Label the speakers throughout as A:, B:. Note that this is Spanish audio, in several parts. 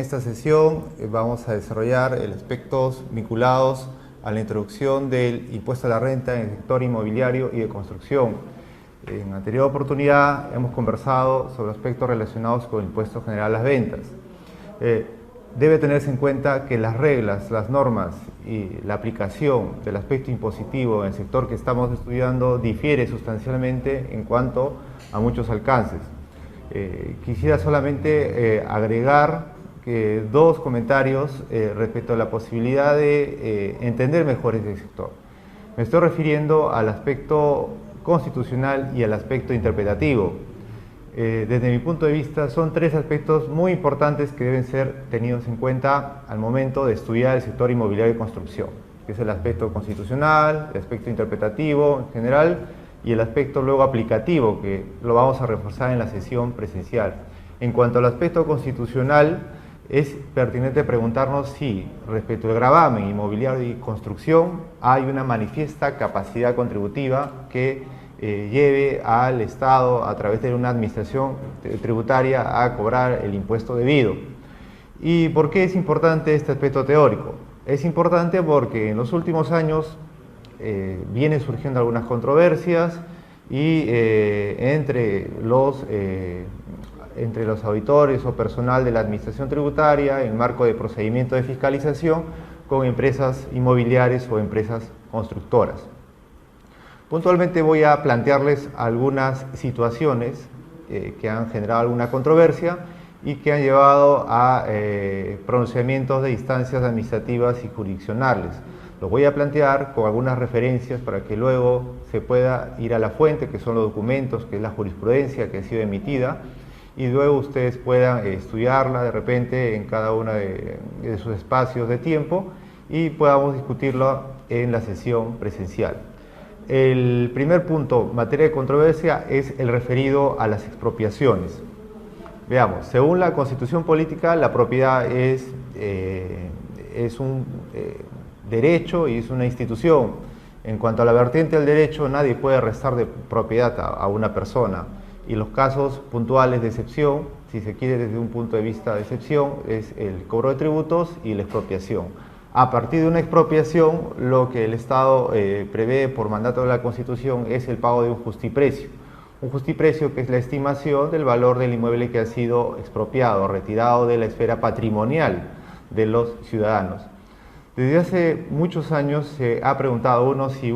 A: esta sesión vamos a desarrollar aspectos vinculados a la introducción del impuesto a la renta en el sector inmobiliario y de construcción. En anterior oportunidad hemos conversado sobre aspectos relacionados con el impuesto general a las ventas. Debe tenerse en cuenta que las reglas, las normas y la aplicación del aspecto impositivo en el sector que estamos estudiando difiere sustancialmente en cuanto a muchos alcances. Quisiera solamente agregar dos comentarios respecto a la posibilidad de entender mejor este sector. Me estoy refiriendo al aspecto constitucional y al aspecto interpretativo. Desde mi punto de vista, son tres aspectos muy importantes que deben ser tenidos en cuenta al momento de estudiar el sector inmobiliario y construcción, que es el aspecto constitucional, el aspecto interpretativo en general y el aspecto luego aplicativo, que lo vamos a reforzar en la sesión presencial. En cuanto al aspecto constitucional, es pertinente preguntarnos si, respecto al gravamen inmobiliario y construcción, hay una manifiesta capacidad contributiva que lleve al Estado, a través de una administración tributaria, a cobrar el impuesto debido. ¿Y por qué es importante este aspecto teórico? Es importante porque en los últimos años vienen surgiendo algunas controversias y entre los auditores o personal de la administración tributaria en marco de procedimiento de fiscalización con empresas inmobiliarias o empresas constructoras. Puntualmente voy a plantearles algunas situaciones que han generado alguna controversia y que han llevado a pronunciamientos de instancias administrativas y jurisdiccionales. Lo voy a plantear con algunas referencias para que luego se pueda ir a la fuente, que son los documentos, que es la jurisprudencia que ha sido emitida, y luego ustedes puedan estudiarla de repente en cada uno de sus espacios de tiempo y podamos discutirlo en la sesión presencial. El primer punto, materia de controversia, es el referido a las expropiaciones. Veamos, según la Constitución Política, la propiedad es un derecho y es una institución. En cuanto a la vertiente del derecho, nadie puede restar de propiedad a una persona. Y los casos puntuales de excepción, si se quiere desde un punto de vista de excepción, es el cobro de tributos y la expropiación. A partir de una expropiación, lo que el Estado prevé por mandato de la Constitución es el pago de un justiprecio. Un justiprecio que es la estimación del valor del inmueble que ha sido expropiado, retirado de la esfera patrimonial de los ciudadanos. Desde hace muchos años se ha preguntado uno si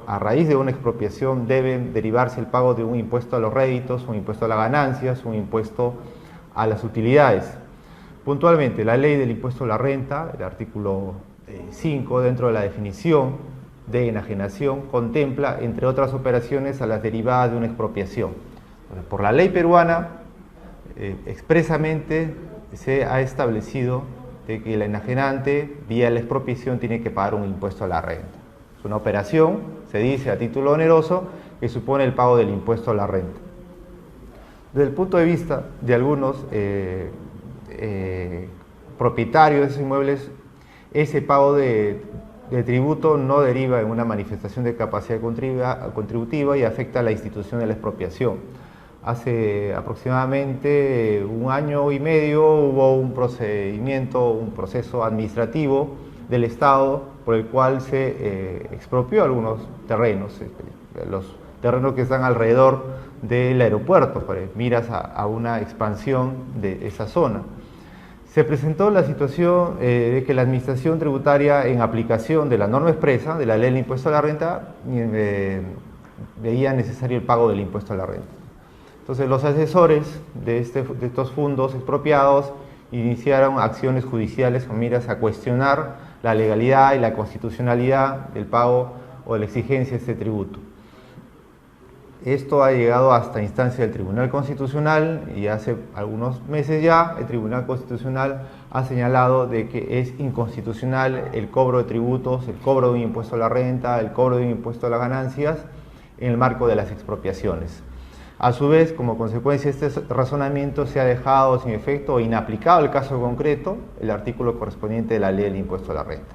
A: a raíz de una expropiación debe derivarse el pago de un impuesto a los réditos, un impuesto a las ganancias, un impuesto a las utilidades. Puntualmente, la ley del impuesto a la renta, el artículo 5, dentro de la definición de enajenación, contempla, entre otras operaciones, a las derivadas de una expropiación. Entonces, por la ley peruana, expresamente se ha establecido de que el enajenante, vía la expropiación, tiene que pagar un impuesto a la renta. Es una operación, se dice a título oneroso, que supone el pago del impuesto a la renta. Desde el punto de vista de algunos propietarios de esos inmuebles, ese pago de tributo no deriva en una manifestación de capacidad contributiva y afecta a la institución de la expropiación. Hace aproximadamente un año y medio hubo un proceso administrativo del Estado por el cual se expropió algunos terrenos, los terrenos que están alrededor del aeropuerto, para miras a una expansión de esa zona. Se presentó la situación de que la administración tributaria, en aplicación de la norma expresa de la ley del impuesto a la renta, veía necesario el pago del impuesto a la renta. Entonces los asesores de estos fondos expropiados iniciaron acciones judiciales con miras a cuestionar la legalidad y la constitucionalidad del pago o de la exigencia de este tributo. Esto ha llegado hasta instancia del Tribunal Constitucional y hace algunos meses ya el Tribunal Constitucional ha señalado de que es inconstitucional el cobro de tributos, el cobro de un impuesto a la renta, el cobro de un impuesto a las ganancias en el marco de las expropiaciones. A su vez, como consecuencia de este razonamiento, se ha dejado sin efecto o inaplicado el caso concreto el artículo correspondiente de la ley del impuesto a la renta.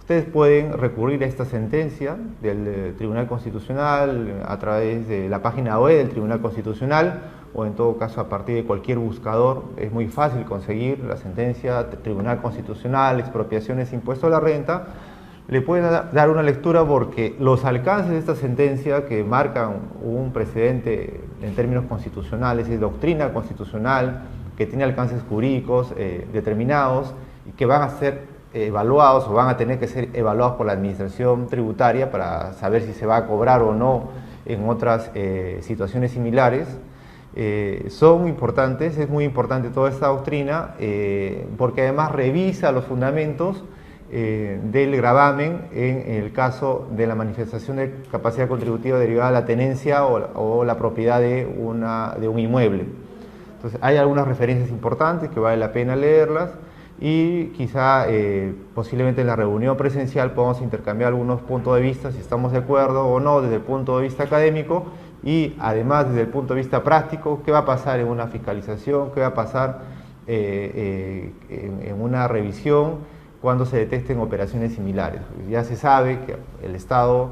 A: ustedes pueden recurrir a esta sentencia del Tribunal Constitucional a través de la página web del Tribunal Constitucional, o en todo caso a partir de cualquier buscador. Es muy fácil conseguir la sentencia Tribunal Constitucional, expropiaciones, impuesto a la renta. Le pueden dar una lectura porque los alcances de esta sentencia, que marcan un precedente en términos constitucionales, es doctrina constitucional que tiene alcances jurídicos determinados y que van a ser evaluados o van a tener que ser evaluados por la administración tributaria para saber si se va a cobrar o no en otras situaciones similares. Son importantes, es muy importante toda esta doctrina porque además revisa los fundamentos del gravamen en el caso de la manifestación de capacidad contributiva derivada de la tenencia o la propiedad de un inmueble. Entonces hay algunas referencias importantes que vale la pena leerlas y quizá posiblemente en la reunión presencial podamos intercambiar algunos puntos de vista si estamos de acuerdo o no desde el punto de vista académico y además desde el punto de vista práctico, qué va a pasar en una fiscalización, qué va a pasar en una revisión cuando se detecten operaciones similares. Ya se sabe que el Estado,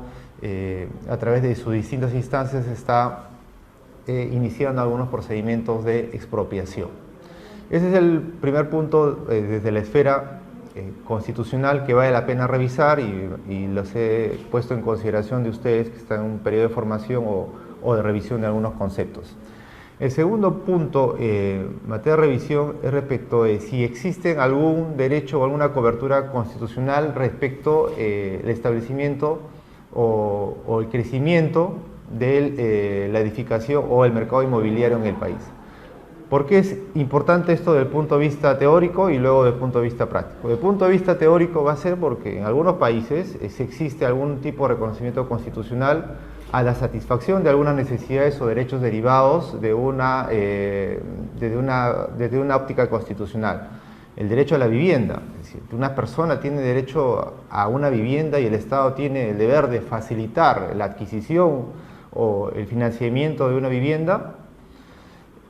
A: a través de sus distintas instancias, está iniciando algunos procedimientos de expropiación. Ese es el primer punto desde la esfera constitucional que vale la pena revisar y los he puesto en consideración de ustedes que están en un periodo de formación o de revisión de algunos conceptos. El segundo punto, materia de revisión, es respecto de si existe algún derecho o alguna cobertura constitucional respecto el establecimiento o el crecimiento de la edificación o el mercado inmobiliario en el país. ¿Por qué es importante esto desde el punto de vista teórico y luego desde el punto de vista práctico? Desde el punto de vista teórico va a ser porque en algunos países si existe algún tipo de reconocimiento constitucional a la satisfacción de algunas necesidades o derechos derivados desde una óptica constitucional. El derecho a la vivienda, es decir, una persona tiene derecho a una vivienda y el Estado tiene el deber de facilitar la adquisición o el financiamiento de una vivienda.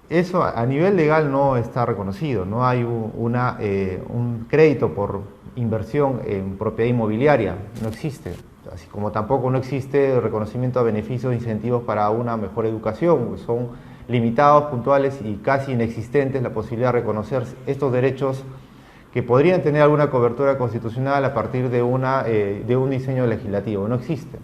A: Eso a nivel legal no está reconocido, no hay un crédito por inversión en propiedad inmobiliaria, no existe. Así como tampoco no existe el reconocimiento de beneficios e incentivos para una mejor educación, son limitados, puntuales y casi inexistentes la posibilidad de reconocer estos derechos que podrían tener alguna cobertura constitucional a partir de un diseño legislativo, no existe.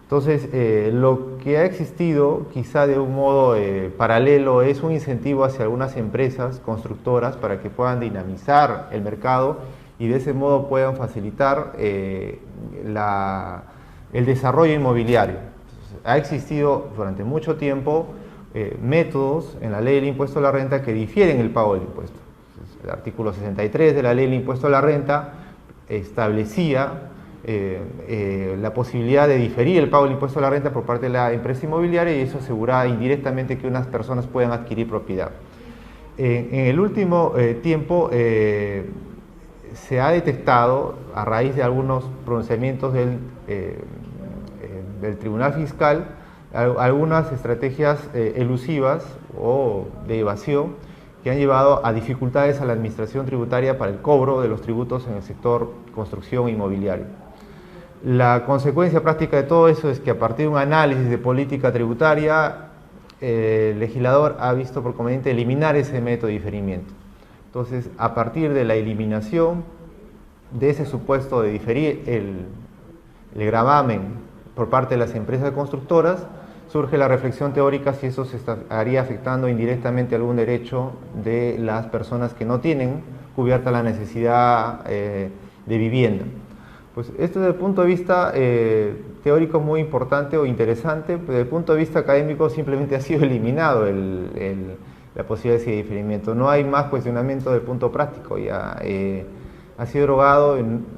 A: Entonces, lo que ha existido, quizá de un modo paralelo, es un incentivo hacia algunas empresas constructoras para que puedan dinamizar el mercado y de ese modo puedan facilitar el desarrollo inmobiliario. Entonces, ha existido durante mucho tiempo métodos en la ley del impuesto a la renta que difieren el pago del impuesto. Entonces, el artículo 63 de la ley del impuesto a la renta establecía la posibilidad de diferir el pago del impuesto a la renta por parte de la empresa inmobiliaria y eso aseguraba indirectamente que unas personas puedan adquirir propiedad. En el último tiempo se ha detectado, a raíz de algunos pronunciamientos del Tribunal Fiscal, algunas estrategias elusivas o de evasión que han llevado a dificultades a la administración tributaria para el cobro de los tributos en el sector construcción inmobiliario. La consecuencia práctica de todo eso es que a partir de un análisis de política tributaria, el legislador ha visto por conveniente eliminar ese método de diferimiento. Entonces, a partir de la eliminación de ese supuesto de diferir el gravamen por parte de las empresas constructoras, surge la reflexión teórica si eso se estaría afectando indirectamente algún derecho de las personas que no tienen cubierta la necesidad de vivienda. Pues esto desde el punto de vista teórico muy importante o interesante, pero desde el punto de vista académico simplemente ha sido eliminado la posibilidad de diferimiento. No hay más cuestionamiento del punto práctico, ya ha sido derogado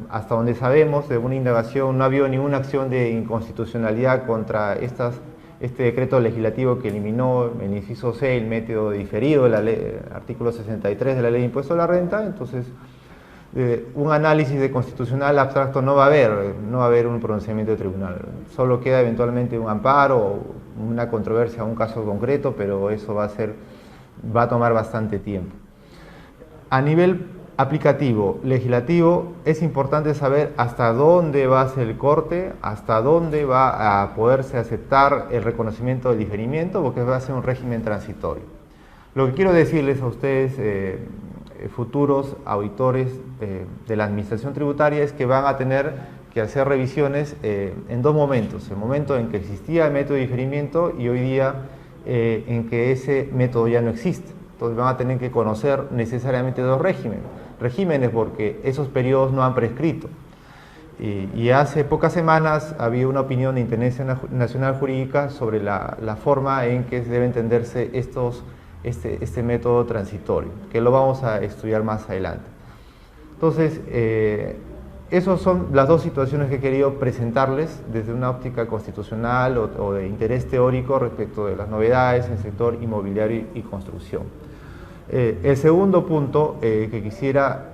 A: hasta donde sabemos de una indagación, no ha habido ninguna acción de inconstitucionalidad contra este decreto legislativo que eliminó el inciso C, el método diferido de la ley, artículo 63 de la ley de impuesto a la renta. Entonces, un análisis de constitucional abstracto no va a haber un pronunciamiento de tribunal, solo queda eventualmente un amparo o una controversia a un caso concreto, pero eso va a tomar bastante tiempo. A nivel aplicativo, legislativo, es importante saber hasta dónde va a ser el corte, hasta dónde va a poderse aceptar el reconocimiento del diferimiento, porque va a ser un régimen transitorio. Lo que quiero decirles a ustedes, futuros auditores de la Administración Tributaria, es que van a tener que hacer revisiones en dos momentos: el momento en que existía el método de diferimiento y hoy día en que ese método ya no existe. Entonces van a tener que conocer necesariamente dos regímenes porque esos periodos no han prescrito. Y hace pocas semanas había una opinión de Intendencia Nacional Jurídica sobre la forma en que debe entenderse este método transitorio, que lo vamos a estudiar más adelante. Entonces, esas son las dos situaciones que he querido presentarles desde una óptica constitucional o de interés teórico respecto de las novedades en el sector inmobiliario y construcción. El segundo punto que quisiera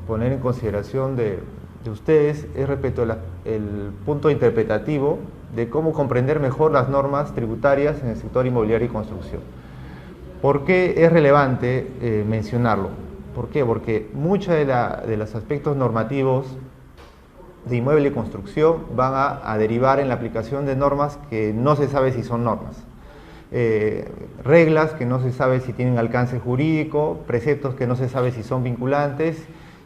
A: poner en consideración de ustedes es respecto al punto interpretativo de cómo comprender mejor las normas tributarias en el sector inmobiliario y construcción. ¿Por qué es relevante mencionarlo? ¿Por qué? Porque muchos de los aspectos normativos de inmueble y construcción van a derivar en la aplicación de normas que no se sabe si son normas. Reglas que no se sabe si tienen alcance jurídico, preceptos que no se sabe si son vinculantes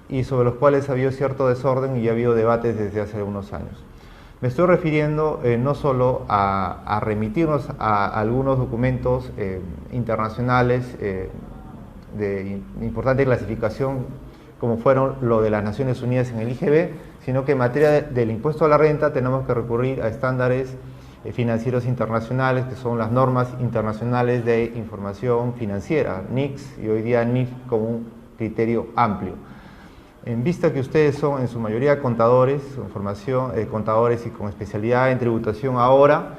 A: y sobre los cuales ha habido cierto desorden y ha habido debates desde hace unos años. Me estoy refiriendo no solo a remitirnos a algunos documentos internacionales de importante clasificación, como fueron lo de las Naciones Unidas en el IGB, sino que en materia del impuesto a la renta tenemos que recurrir a estándares financieros internacionales, que son las normas internacionales de información financiera, NICS, y hoy día NIF como un criterio amplio. En vista que ustedes son en su mayoría contadores, contadores y con especialidad en tributación ahora,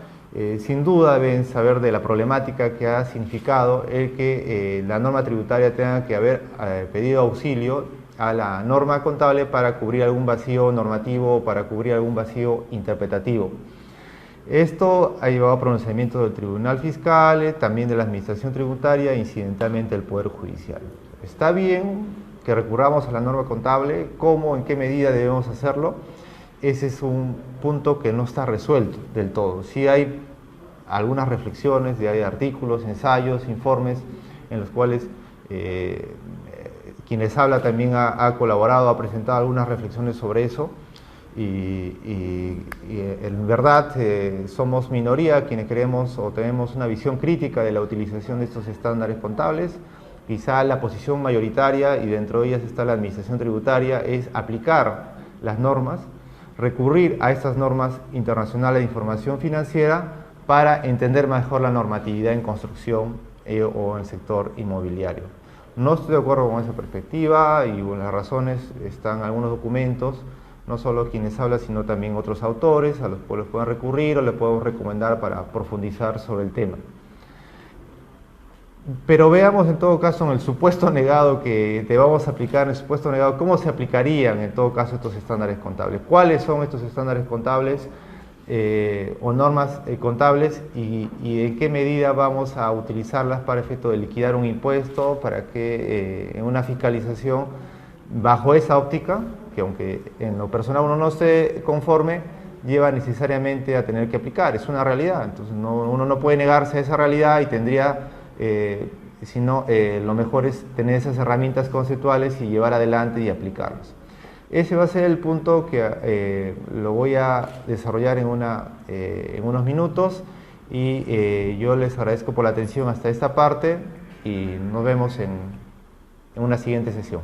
A: sin duda deben saber de la problemática que ha significado el que la norma tributaria tenga que haber pedido auxilio a la norma contable para cubrir algún vacío normativo o para cubrir algún vacío interpretativo. Esto ha llevado a pronunciamientos del Tribunal Fiscal, también de la Administración Tributaria e incidentalmente del Poder Judicial. Está bien que recurramos a la norma contable, ¿cómo, en qué medida debemos hacerlo? Ese es un punto que no está resuelto del todo. Sí hay algunas reflexiones, hay artículos, ensayos, informes en los cuales quien les habla también ha colaborado, ha presentado algunas reflexiones sobre eso y en verdad somos minoría quienes creemos o tenemos una visión crítica de la utilización de estos estándares contables. Quizá la posición mayoritaria, y dentro de ellas está la Administración Tributaria, es aplicar las normas, recurrir a estas normas internacionales de información financiera para entender mejor la normatividad en construcción o en el sector inmobiliario. No estoy de acuerdo con esa perspectiva y bueno, las razones están en algunos documentos, no solo quienes hablan, sino también otros autores a los cuales pueden recurrir o les podemos recomendar para profundizar sobre el tema. Pero veamos en todo caso en el supuesto negado que te vamos a aplicar, en el supuesto negado, cómo se aplicarían en todo caso estos estándares contables. ¿Cuáles son estos estándares contables o normas contables y en qué medida vamos a utilizarlas para efecto de liquidar un impuesto, para que en una fiscalización bajo esa óptica, que aunque en lo personal uno no esté conforme, lleva necesariamente a tener que aplicar? Es una realidad, entonces uno no puede negarse a esa realidad y tendría... sino lo mejor es tener esas herramientas conceptuales y llevar adelante y aplicarlas. Ese va a ser el punto que lo voy a desarrollar en unos minutos y yo les agradezco por la atención hasta esta parte y nos vemos en una siguiente sesión.